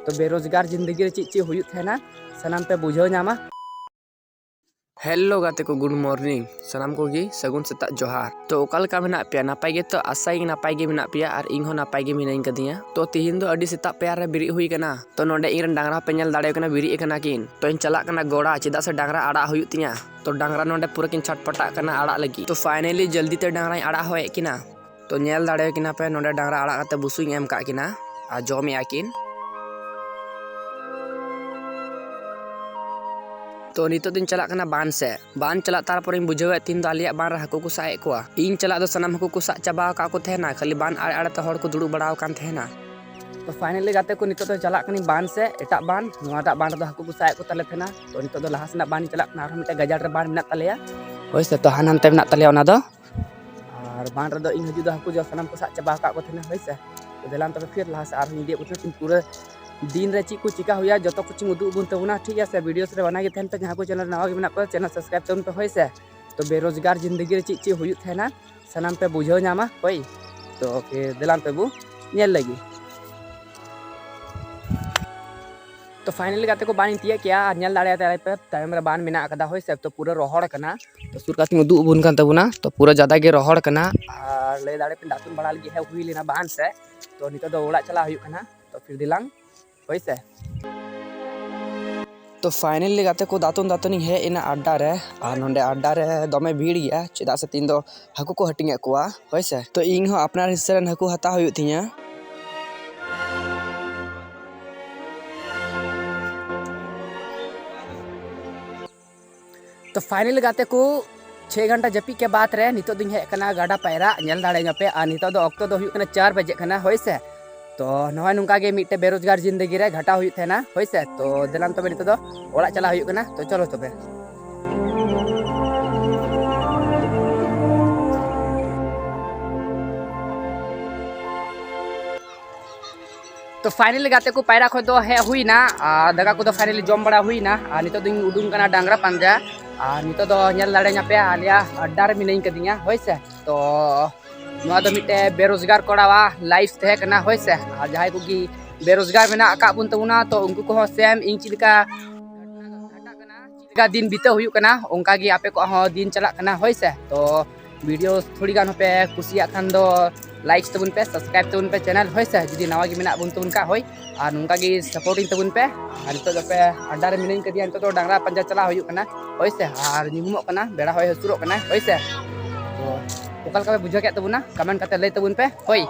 तो बेरोजगार जिंदगी रे ची हुई थे सानाम पे बुझाव नामा। हेलो गाते को गुड मॉर्निंग सानाम को गी सगुन सेता जोहार। तो ओकालका मेना पे नापाय गे तो आसाई नापाय गे मेना पे और इन हो नापाय गे मिनाइन कदिया। तो तिहिन दो अडी सेता पे रे बिरी हुई कना। तो नोडे इन डांगरा पे नेल दाड़े कना बिरी कना किन। तो इन चला कना गोड़ा चेदा से डांगरा आड़ा हुई तिया। तो डांगरा नोडे पूरा किन छटपटा कना आड़ा लगी। तो फाइनली जल्दी ते डांगरा आड़ा होए किना। तो नेल दाड़े किना पे नोडे डांगरा आड़ा कते बुसुई एम का किना आ जमे आकिन। तो नितो दिन चला कना बान से बान चला तारपर बुझावे तीन दो आलिया बान हाको को साए को इन चला दो सनाम हाको को सा चाबा का को थेना खाली बान आड़े आड़े ते हड़ को दुड़ु बड़ाव कान थेना। तो फाइनली गाते को नितो तो चला कनी बान से एटा बान नोटा बान दो हाको को साए को तले थेना। तो नितो दो लहास ना बान चला कना आर मिटे गजाड़ रे बान मेना तलेया होय से। तो हानाम ते मेना तलेया ओना दो और बान रे दो इन हजू दो हाको जो सनाम को सा चाबा का को थेना होय से। तो देलान तबे फिर लहास आर हिंदी उठे पूरा दिन रे ची को चिका हुआ जो तो कुछ उदू बुन तबना ठीक है से वीडियो से बना के थेन पे जहां को चैनल नवा के बना पे चैनल सब्सक्राइब तबन पे होय से। तो बेरोजगार जिंदगी रे ची हुई थेना सनाम पे बुझाव नामा होय। तो फिर दिलान पे बु नेल लगी। तो फाइनली गाते को बान तिया क्या नेल दाड़े तारे पे तायम रे बान मेना कदा होय से। तो पूरा रोहड़ कना तो सुर काती उदू बुन कान तबना तो पूरा ज्यादा गे रोहड़ कना और ले दाड़े पे दातुन बड़ा लगी है हुई लेना बान से। तो नितो दो ओड़ा चला हुई कना। तो फिर दिलांग होइसे। तो फाइनली गाते को दातुन दातुन है इना अड्डा रे और नोंडे अड्डा रे दमे भीड़ गया चेदा से तीन दो हाकू को हटिंगे कोआ होइसे। तो इन हो अपना हिस्से रे हाकू हता हुई तिया। तो फाइनली गाते को 6 घंटा जपी के बाद रे नितो दिन है कना गाडा पैरा नेल दाड़े पे और नितो दो ऑक्टो दो हुई कना 4 बजे कना होइसे। तो नवा नुका गे मिटे बेरोजगार जिंदगी रे घाटा हुई थे ना होइसे। तो दिलान तबे नितो दो ओड़ा चला हुई कना। तो चलो तबे तो फाइनली गाते को पैरा खो दो है हुई ना दगा को दो फाइनली जम बड़ा हुई ना और नितो दिन उडुंग कना डांगरा पांजा और नितो दो नेल दाड़े पे आलिया अड्डा रे मिनाइन कदिया होइसे। तो नवा दो मिटे बेरोजगार कोड़ावा लाइफ थे कना होइसे और जहां को की बेरोजगार मेना आका बुन तबुना। तो उनको को सेम इन चिलका घाटा कना चिलका दिन बीते हुई कना उनका गी आपे को हो दिन चला कना होइसे। तो वीडियो थोड़ी गान पे कुसिया खान दो लाइक तबुन पे सब्सक्राइब तबुन पे चैनल होइसे जुदी नवा गी मेना बुन तबुन का होय और उनका गी सपोर्टिंग तबुन पे और नितो दो पे अड्डा रे मिनाइन कदिया नितो दो डांगरा पंजा चला हुई कना होइसे और निहुमो कना बेड़ा होय हसुरो कना होइसे। तो ओकाल का बुझा के तबुना कमेंट करते ले तबुन पे होय।